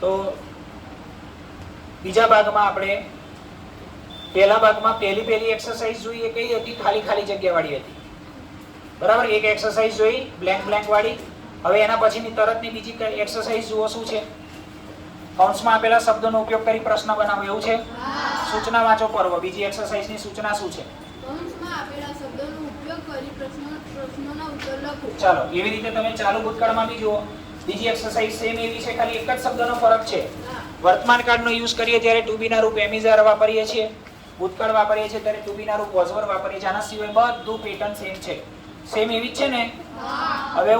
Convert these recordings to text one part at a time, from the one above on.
તો બીજા ભાગમાં આપણે પહેલા ભાગમાં પહેલી એક્સરસાઇઝ જોઈ એ કઈ હતી? ખાલી ખાલી જગ્યા વાળી હતી, બરાબર? એક એક્સરસાઇઝ જોઈ બ્લેન્ક વાળી. હવે એના પછીની તરતની બીજી એક્સરસાઇઝ જુઓ શું છે. કૌંસમાં આપેલા શબ્દોનો ઉપયોગ કરી પ્રશ્ન બનાવો, એવું છે? સૂચના વાંચો પર્વ. બીજી એક્સરસાઇઝની સૂચના શું છે? કૌંસમાં આપેલા શબ્દોનો ઉપયોગ કરી પ્રશ્નોના ઉત્તર લખો. ચાલો, એવી રીતે તમે ચાલુ ભૂતકાળમાં બી જુઓ. બીજી એક્સરસાઇઝ સેમ એવી છે, ખાલી એક જ શબ્દનો ફરક છે. વર્તમાન કાળનો યુઝ કરીએ ત્યારે ટુ બી ના રૂપ એમ ઇઝ આર વાપરીએ છીએ, ભૂતકાળ વાપરીએ છીએ ત્યારે ટુ બી ના રૂપ વોઝ વર વાપરીએ છીએ. આના સિવાય બધું પેટર્ન સેમ છે. સેમ એવી જ છે ને? હવે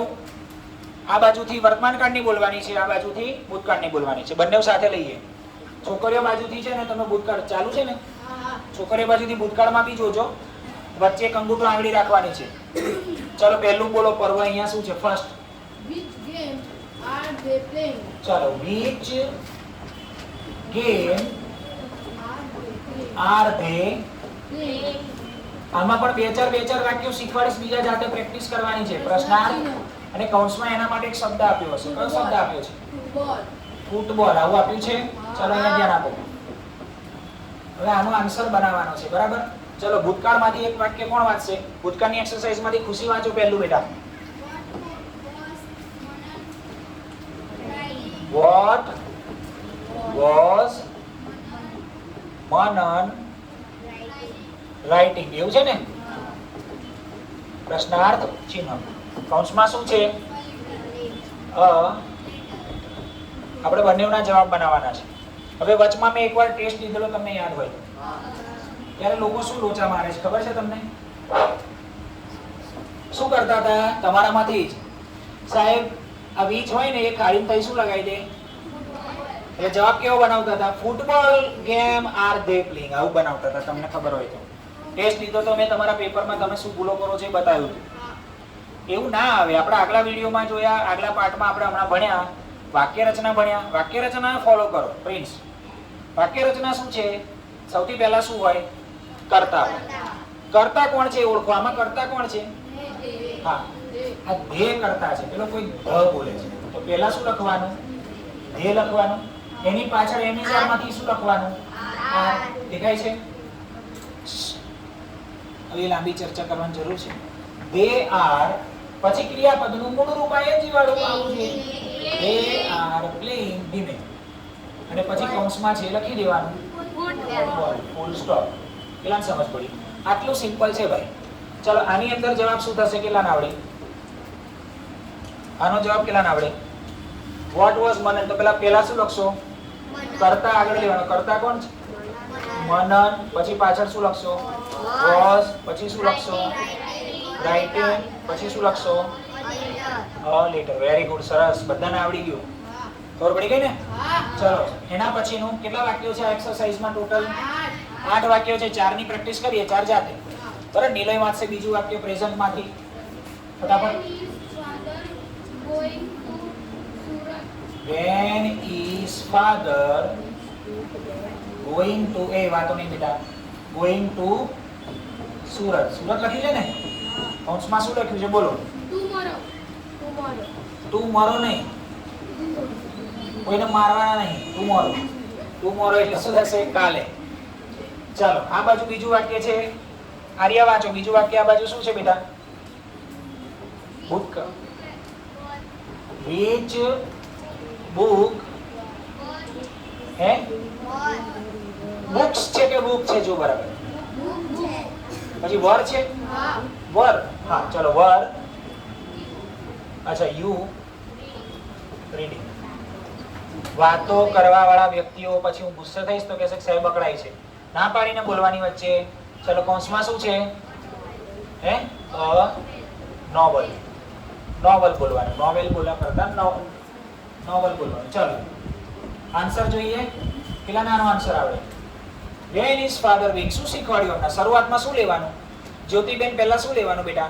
આ બાજુથી વર્તમાન કાળની બોલવાની છે, આ બાજુથી ભૂતકાળની બોલવાની છે. બંને સાથે લઈએ. છોકરીઓ બાજુથી છે ને તમે ભૂતકાળ ચાલુ છે ને, છોકરીઓ બાજુથી ભૂતકાળમાં બી જોજો, વચ્ચે એક અંગૂઠો આંગળી રાખવાની છે. ચલો પહેલું બોલો પર્વ. અહીંયા શું છે? First Which game are they playing? ચલો, which game are they Playing. આમાં પણ બે ચાર વાક્યો શીખવાડીશ, બીજા જાતે પ્રેક્ટિસ કરવાની છે. પ્રશ્નાર્થ અને કૌંસમાં એના માટે એક શબ્દ આપ્યો હશે. કયો શબ્દ આપ્યો છે? Football. ફૂટબોલ. આવું આપ્યું છે. ચલો અહીંયા ધ્યાન આપો. હવે આનો આન્સર બનાવવાનો છે, બરાબર? ચલો, ભૂતકાળમાંથી એક વાક્ય કોણ વાંચશે? ભૂતકાળની એક્સરસાઇઝમાંથી ખુશી વાંચો પહેલું બેટા. What was Manan writing? એવું છે ને? પ્રશ્નાર્થ ચિહ્ન. કૌંસમાં શું છે? આપણે બંનેના જવાબ બનાવવાના છે. હવે વચમાં મેં એકવાર ટેસ્ટ લીધેલો, તમને યાદ હોય ત્યારે લોકો શું લોચા મારે છે ખબર છે તમને? શું કરતા હતા તમારામાંથી જ? સાહેબ આ વીજ હોય ને એ કાઢીને તઈ શું લગાવી દે? એટલે જવાબ કેવો બનાવતા હતા? Football game R they playing. આવું બનાવતા હતા, તમને ખબર હોય તો. ટેસ્ટ લીધો તો મેં તમારા પેપરમાં તમે શું ભૂલો કરો છો એ બતાવ્યું હતું. એવું ના આવે. આપણે આગલા વિડીયોમાં જોયા, આગલા પાઠમાં આપણે હમણાં ભણ્યા, વાક્ય રચના ભણ્યા. વાક્ય રચના ફોલો કરો પ્રિન્સ. વાક્ય રચના શું છે? સૌથી પહેલા શું હોય? કર્તા. કર્તા કોણ છે ઓળખો. આમાં કર્તા કોણ છે? હા, આ ધે કર્તા છે. પેલો કોઈ ધ બોલે છે તો પહેલા શું લખવાનું? ધે લખવાનું. એની પાછળ એમ ઇઝ આર માંથી શું લખવાનું? આર. દેખાય છે? હવે લાંબી ચર્ચા કરવાની જરૂર છે. ધે આર પછી ક્રિયાપદનું મૂળ રૂપ આઈએનજી વાળું આવું છે. ધે આર પ્લેઇંગ ધીમે, અને પછી કૌંસમાં છે લખી દેવાનું ફૂટબોલ, ફૂલ સ્ટોપ. કેટલાને સમજ પડી? આટલું સિમ્પલ છે ભાઈ. ચલો, આની અંદર જવાબ શું થશે? કેટલાને આવડે? આનો જવાબ કેટલાને આવડે? વોટ વોઝ મનન. તો પહેલા શું લખશો? કર્તા આગળ લેવાનો. કર્તા કોણ છે? મનન. પછી પાછળ શું લખશો? વોઝ. પછી શું લખશો? રાઇટિંગ. પછી શું લખશો? લેટર. વેરી ગુડ, સરસ. બધાને આવડી ગયું? ખબર પડી ગઈ ને? ચલો, એના પછીનું કેટલા વાક્યો છે આ એક્સરસાઇઝમાં? ટોટલ 8 વાક્યો છે. 4 ની પ્રેક્ટિસ કરીએ, 4 જાતે. બરાબર? નિલય વાંચશે બીજું વાક્ય પ્રેઝન્ટમાંથી. ફટાફટ. When is father going to? એ વાતો નહીં બેટા. Going to Surat. સુરત લખી છે ને? કૌંસમાં શું લખ્યું છે? બોલો. ટુમોરો નહીં, કોઈને મારવાના નહીં. ટુમોરો એટલે શું થશે? કાલે. ચાલો, આ બાજુ બીજું વાક્ય છે. આર્યા વાંચો બીજું વાક્ય. આ બાજુ શું છે બેટા? ભૂતકાળ. Which book? હે? બુક્સ છે કે બુક છે? જો બરાબર. પછી વર છે? વર. હા, ચલો વર. અચ્છા, યુ રીડિંગ. વાતો કરવા વાળા વ્યક્તિઓ. પછી હું ગુસ્સે થઈશ તો કહેશે સાહેબ અકળાય છે. ના પાડીને બોલવાની વચ્ચે. ચલો, કૌંસમાં શું છે? હે? નોવલ. નોવલ બોલવાનું. નોવેલ બોલા કરતા નોવલ બોલવાનું. ચલો, આન્સર જોઈએ. કેટલાને આનો આન્સર આવડે? When is father going? શું શીખવાડ્યું આપણે? શરૂઆતમાં શું લેવાનું? જ્યોતિબેન પહેલા શું લેવાનું બેટા?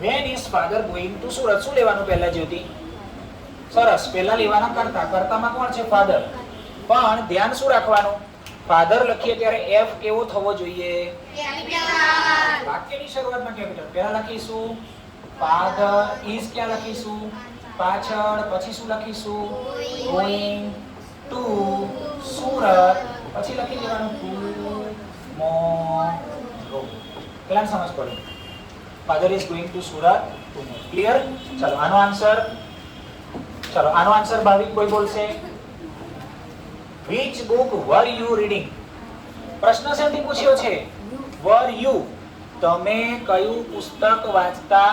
When is father going to Surat? શું લેવાનું પહેલા જ્યોતિ? સરસ. પહેલા લેવાના કર્તા. કર્તામાં કોણ છે? ફાધર. પણ ધ્યાન શું રાખવાનું? ફાધર લખીએ ત્યારે એફ કેવો થવો જોઈએ? વાક્યની શરૂઆતમાં કેપિટલ. પહેલા લખીશું ફાધર. ઇઝ ક્યાં લખીશું? પાછળ, પછી શું લખીશું? ગોઈંગ ટુ સુરત, પછી લખી દેવાનું ટુમોરો. કેટલા સમજ પડી? Father is going to Surat tomorrow. Clear? ચલો આનો આન્સર ભાવિક કોઈ બોલશે? Which book were you reading? પ્રશ્ન શેથી પૂછ્યો છે? Were you? તમે કયું પુસ્તક વાંચતા?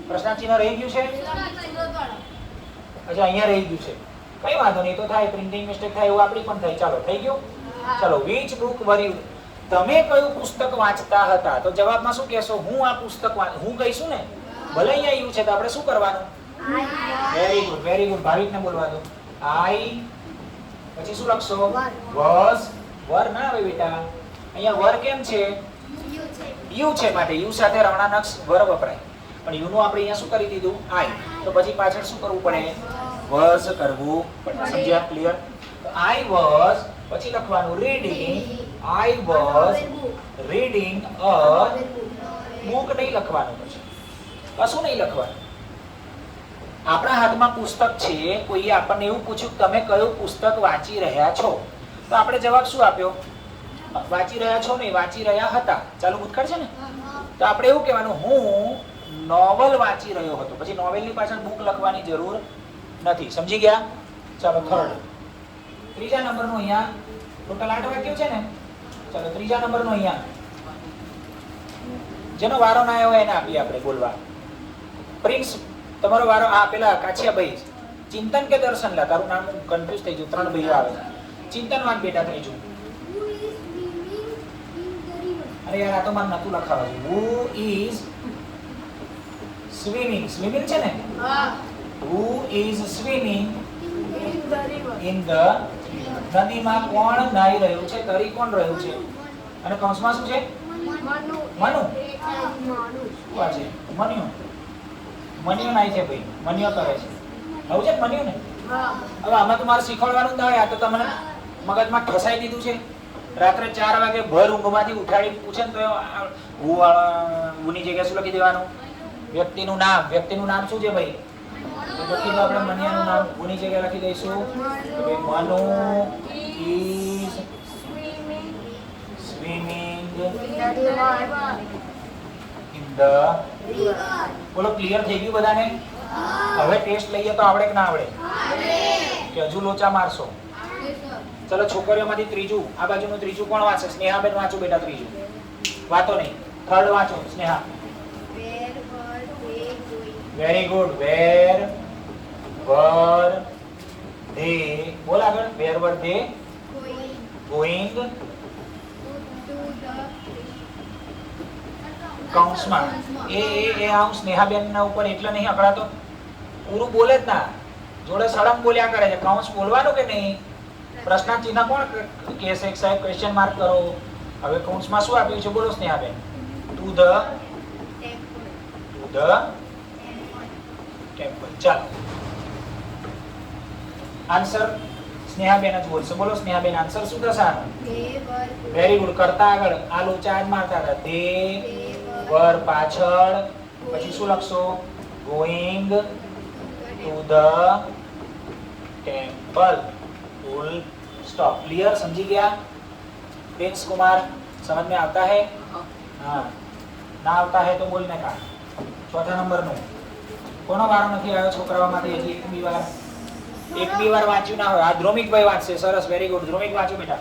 પ્રશ્નાચિહ્ન રહી ગયું છે? અચ્છા અહીંયા રહી ગયું છે. કઈ વાંધો નહીં, તો થાય, પ્રિન્ટિંગ મિસ્ટેક થાય એવું આપણી પણ થાય. ચાલો થઈ ગયું. ચાલો which book were you? તમે કયું પુસ્તક વાંચતા હતા? તો જવાબમાં શું કહેશો? હું આ પુસ્તક હું કહીશું ને, ભલે અહીંયા આવ્યું છે તો આપણે શું કરવાનું? Very good. ભાવિકને બોલવા દો. I પછી શું લખશો? was. વર ના આવે બેટા, અહીંયા વર કેમ છે? યુ છે માટે યુ સાથે રમણાનક્ષ વર વપરાય, પણ યુ નું આપણે અહીંયા શું કરી દીધું? આઈ. તો પછી પાછળ શું કરવું પડે? was કરવું પડે. સમજ્યા? ક્લિયર? તો I was, પછી લખવાનું reading. I was reading a book. નહીં લખવાનું, પછી કશું નહીં લખવાનું. આપણા હાથમાં પુસ્તક છે, કોઈએ આપણને એવું પૂછ્યું તમે કયું પુસ્તક વાંચી રહ્યા છો, તો આપણે જવાબ શું આપ્યો? વાંચી રહ્યા છો નહીં, વાંચી રહ્યા હતા. ચાલુ ભૂતકાળ છે ને, તો આપણે એવું કહેવાનું હું નોવેલ વાંચી રહ્યો હતો. પછી નોવેલની પાછળ બુક લખવાની જરૂર નથી. સમજી ગયા? ચાલો થર્ડ, ત્રીજા નંબરનું અહીંયા ટોટલ 8 વાક્યો છે ને. ચાલો ત્રીજા નંબરનું અહીંયા જેનો વારો ના આવ્યો એને આપીએ આપણે બોલવા. પ્રિન્સ તમારો વારો. આ પેલા કાછિયાભાઈ, ચિંતન કે દર્શન? લા તારું નામ કન્ફ્યુઝ થઈ ગયું, 3 ભાઈઓ આવે. ચિંતન વાંચ બેટા ત્રીજું. અરે યાર આ તો મારે નતું લખાવા જોઈએ. Who is swimming? સ્વિમિંગ છે ને? Who is swimming in the નદીમાં કોણ નાહી રહ્યું છે? તરી કોણ રહ્યું છે? અને કૌંસમાં શું છે? મનુ. શું છે? મન્યુ. મન્યુ નાય છે ભાઈ, મન્યો કરે છે. આવું છે મન્યુ ને? હવે આમાં તો મારે શીખવાડવાનું જ ના હોય. આ તો તમને મગજમાં ઠસાઈ દીધું છે. રાત્રે 4 વાગે ભર ઊંઘમાંથી ઉઠાડી પૂછે ને તો ઉની જગ્યાએ શું લખી દેવાનું? વ્યક્તિનું નામ શું છે ભાઈ? તો લખી દો આપણે મન્યાનું નામ. ઉની જગ્યાએ લખી દઈશું કે Manu is swimming in the. બોલો ક્લિયર થઈ ગયું બધાને? હવે ટેસ્ટ લઈએ તો આવડે કે ના આવડે? કે હજુ લોચા મારશો? ચલો છોકરીઓમાંથી ત્રીજું, આ બાજુનું ત્રીજું કોણ વાંચે? સ્નેહાબેન વાંચો બેટા ત્રીજું. વાતો નહીં, થર્ડ વાંચો Sneha. Very good. Where were they. બોલ આગળ. વેર વર ધે ગોઈંગ કૌંસમાં. એ આવું સ્નેહાબેનના ઉપર એટલે નહીં અકળાતો. પૂરું બોલે જ ના, જોડે સળંગ બોલ્યા કરે છે. કૌંસ બોલવાનું કે નહીં? પ્રશ્ન ચિહ્ન કોણ કહેશે? સાહેબ ક્વેશ્ચન માર્ક કરો. હવે કૌંસમાં શું આપ્યું છે? બોલો સ્નેહાબેન. To the temple. ચાલો આન્સર સ્નેહાબેન જ બોલશે. બોલો સ્નેહાબેન આન્સર શું થશે આનો? Very good. કરતા આગળ આ લોચા જ મારતા હતા. તે વર પાછળ, પછી શું લખશો? Going to the temple. Full stop. Clear? समझी गया? प्रिंस कुमार समझ में आता है? हाँ, ना आता है तो बोलने का. चौथा नंबर નો કોનો વારો નથી આવ્યો છોકરાઓમાંથી? હજી એક બી વાર વાંચ્યું ના હોય. આ ધ્રુમિકભાઈ વાંચશે. સરસ, વેરી ગુડ. ધ્રુમિક વાંચો બેટા.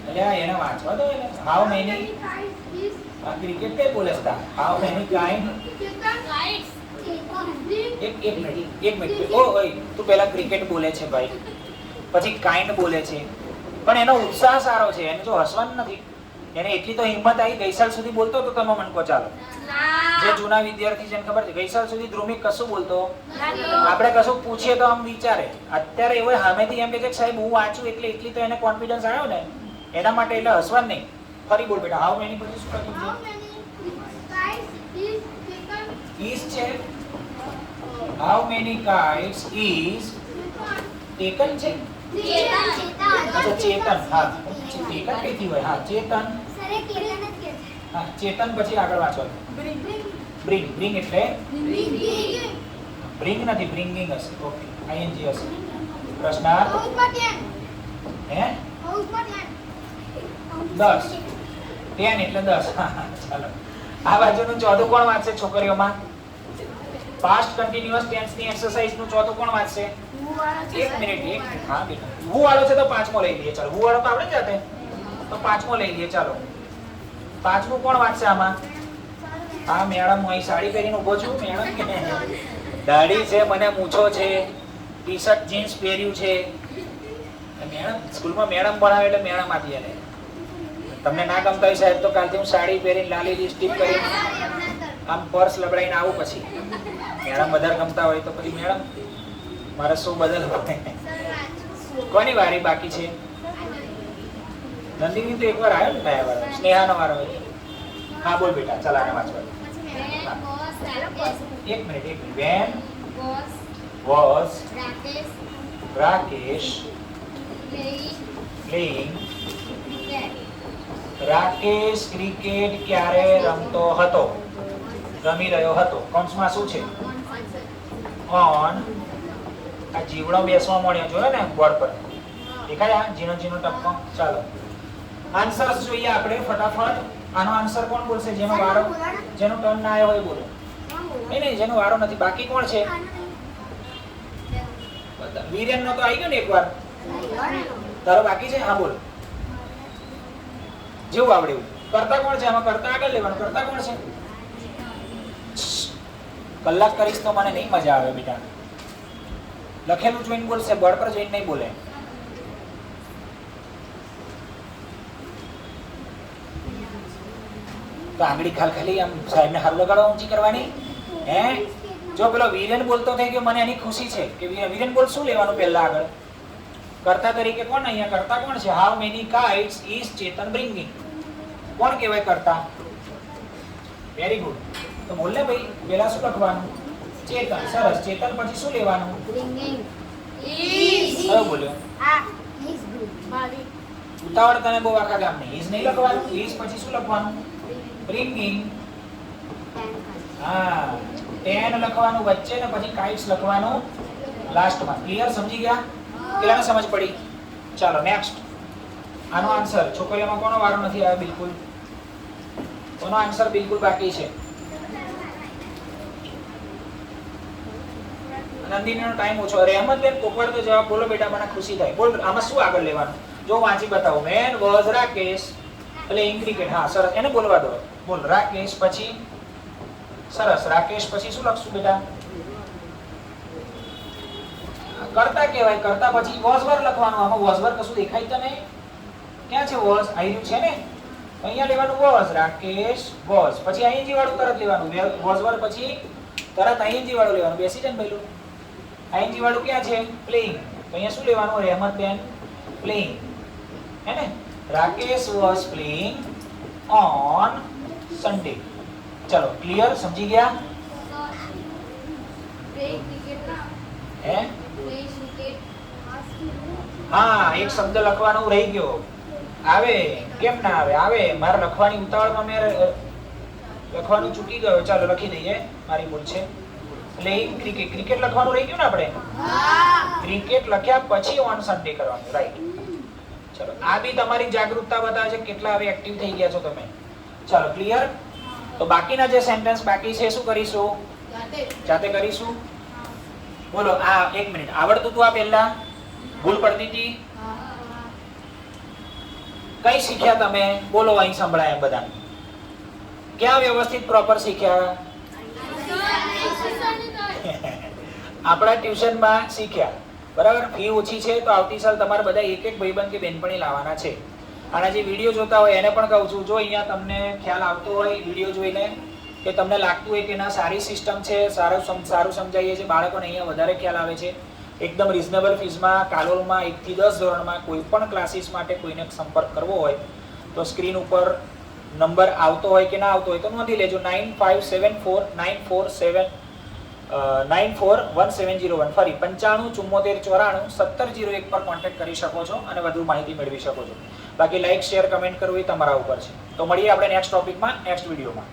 એટલે એને વાંચવા દો. હાઉ મેની આ ક્રિકેટ કઈ બોલે છે? How many kind. એક મિનિટ. ઓ ઓય તું પહેલા ક્રિકેટ બોલે છે ભાઈ, પછી કાઇન્ડ બોલે છે, પણ એનો ઉત્સાહ સારો છે. એને જો હસવાનું નથી. એને એટલી તો હિંમત આવી. ગઈ સાલ સુધી બોલતો તો તમે મને કહો. ચાલો જે જૂના વિદ્યાર્થી છે એને ખબર છે ગઈ સાલ સુધી ધ્રુમિક કશું બોલતો. આપણે કશું પૂછીએ તો આમ વિચારે. અત્યારે એવો સામેથી એમ કે છે સાહેબ હું વાંચું એટલે એટલી તો એને કોન્ફિડન્સ આવ્યો ને એના માટે. એટલે હસવાનું નહીં. ફરી બોલ બેટા. હાઉ મેની પછી શું લખ્યું છે? ઇઝ છે. How many kites is taken છે? અચ્છા ચેતન. હા ચેતન કઈથી હોય? હા ચેતન. હા ચેતન પછી આગળ વાંચો. બ્રિંગ એટલે Bringing. બ્રિંગ નથી, બ્રિંગિંગ હશે. ઓકે, ing હશે. પ્રશ્નાર્થ હે 10 10 એટલે 10. ચાલો, આ બાજુનું ચોથું કોણ વાંચશે છોકરીઓમાં? પાસ્ટ કન્ટિન્યુઅસ ટેન્સ ની એક્સરસાઇઝ નું ચોથું કોણ વાંચશે? એક મિનિટ. હા બેટા, હું વાળો છે તો પાંચમો લઈ લઈએ. ચાલો, હું વાળો તો આપણે જાતે, તો પાંચમો લઈ લઈએ. ચાલો, પાંચમું કોણ વાંચશે આમાં? હા મેડમ, હું અહીં સાડી પહેરીને ઊભો છું. મેડમ દાઢી છે, મને મૂછો છે, ટી શર્ટ જીન્સ પહેર્યું છે. મેડમ સ્કૂલમાં મેડમ ભણાવે એટલે મેડમ આપી આલે. તમને ના ગમતા હોય સાહેબ તો કાલથી હું સાડી પહેરીને લાલી લિપસ્ટિક કરીને આમ પર્સ લબડાઈને આવું. પછી મેડમ વધારે ગમતા હોય તો પછી મેડમ મારે શું બદલવું? કોની વારી બાકી છે? નંદિની તો એકવાર આવ્યો ને ગયા વાર. સ્નેહાનો વારો હોય. હા બોલ બેટા, ચાલ આને વાંચવા. એક minute. When was Rakesh playing. Rakesh cricket ક્યારે રમતો હતો? રમી રહ્યો હતો. કૌંસમાં શું છે? ઓન. આ જીવડો બેસવા મળ્યો, જોયો ને બોર્ડ પર દેખાય? આ ઝીણો ઝીણો ટપકો. ચાલો, આન્સર્સ જોઈએ આપણે ફટાફટ. આનો આન્સર કોણ બોલશે? જેનો વારો, જેનો ટર્ન ના આવ્યો હોય બોલો. નહીં, જેનો વારો નથી. બાકી કોણ છે? વીરેન નો તો આવી ગયો ને એકવાર. તારો બાકી છે? હા બોલ. જેવું આવડે એવું. કરતા કોણ છે આમાં? કરતા આગળ લેવાનું. કરતા કોણ છે? કલાક કરીશ તો મને નહીં મજા આવે બેટા. લખેલું જોઈને બોલશે, બોર્ડ પર જોઈને નહીં બોલે. તો આંગળી ખાલી આમ સાહેબને હારું લગાડવા ઊંચી કરવાની. હે, જો પેલો વીરેન બોલતો થઈ ગયો, મને એની ખુશી છે કે વીરેન બોલ. શું લેવાનું પહેલા આગળ? કર્તા તરીકે કોણ? અહીંયા કર્તા કોણ છે? How many kites is Chetan bringing? કોણ કહેવાય કર્તા? Very good. તો બોલ ને ભાઈ, પહેલા શું લખવાનું? ચેતન. સરસ. ચેતન પછી શું લેવાનું? હવે બોલ્યો. ઉતાવળ તને બહુ આખા ગામની. ઇઝ નહીં લખવાનું. ઇઝ પછી શું લખવાનું? બ્રિંગિંગ. હા, 10 લખવાનું વચ્ચે ને પછી કાઇટ્સ લખવાનું લાસ્ટમાં. ક્લિયર? સમજી ગયા? કેટલાને સમજ પડી? ચાલો નેક્સ્ટ. આનો આન્સર છોકરીઓમાં કોનો વારો નથી આવ્યો? બિલકુલ કોનો આન્સર બિલકુલ બાકી છે? નંદિનીનો ટાઈમ ઓછો. રહેમતબેન કોકવાર તો જવાબ બોલો બેટા, મને ખુશી થાય. બોલ, આમાં શું આગળ લેવાનું? જો વાંચી બતાવો. Man was Rakesh playing cricket. હા સરસ, એને બોલવા દો. બોલ. રાકેશ પછી. સરસ. રાકેશ પછી શું લખશું બેટા? કરતા કહેવાય. કરતા પછી વોઝ વર લખવાનું. આમાં વોઝ વર કશું દેખાય તો નહીં. ક્યાં છે વોઝ? આયરું છે ને, અહીંયા લેવાનું વોઝ. રાકેશ વોઝ પછી ing વાળું તરત લેવાનું. વોઝ વર પછી તરત ing વાળું લેવાનું. બેસી જાય ને પેલું ing વાળું ક્યાં છે? પ્લેઇંગ. તો અહીંયા શું લેવાનું? રહેમતબેન પ્લેઇંગ. હે ને? Rakesh was playing on Sunday. ચલો, ક્લિયર? સમજી ગયા? હે, હા, એક શબ્દ લખવાનું રહી ગયો. આવે કેમ ના આવે? આવે. મારે લખવાની ઉતાવળમાં મેં લખવાનું ચૂકી ગયો. ચાલો લખી દઈએ, મારી ભૂલ છે. Playing cricket. ક્રિકેટ લખવાનું રહી ગયું ને આપણે? ક્રિકેટ લખ્યા પછી ઓન સન્ડે કરવાનું. રાઈટ. ચલો, આ બી તમારી જાગૃતતા બતાવે છે કેટલા હવે એક્ટિવ થઈ ગયા છો તમે. ચાલો, ક્લિયર? તો બાકીના જે સેન્ટેન્સ બાકી છે શું કરીશું? જાતે કરીશું. બોલો. આ એક મિનિટ, આવડતું તું આ પહેલા? ભૂલ પડતી હતી? કઈ શીખ્યા તમે? બોલો, અહીં સંભળાય બધા. ક્યાં વ્યવસ્થિત પ્રોપર શીખ્યા? આપણા ટ્યુશનમાં શીખ્યા. બરાબર. ફી ઓછી છે તો આવતી સાલ તમારે બધા એક એક ભાઈબંધ કે બેનપણી લાવવાના છે. અને જે વિડીયો જોતા હોય એને પણ કહું છું, જો અહીંયા તમને ખ્યાલ આવતો હોય વિડીયો જોઈને, કે તમને લાગતું હોય કે ના સારી સિસ્ટમ છે, સારું સમજાવીએ છીએ, બાળકોને અહીંયા વધારે ખ્યાલ આવે છે, એકદમ રિઝનેબલ ફીસમાં કાલોલમાં 1 થી 10 ધોરણમાં કોઈ પણ ક્લાસીસ માટે કોઈને સંપર્ક કરવો હોય તો સ્ક્રીન ઉપર નંબર આવતો હોય કે ના આવતો હોય તો નોંધી લેજો. 9574941701. ફરી 9574941701 પર કોન્ટેક્ટ કરી શકો છો અને વધુ માહિતી મેળવી શકો છો. બાકી લાઈક, શેર, કમેન્ટ કરવું એ તમારા ઉપર છે. તો મળીએ આપણે નેક્સ્ટ ટોપિકમાં, નેક્સ્ટ વિડીયોમાં.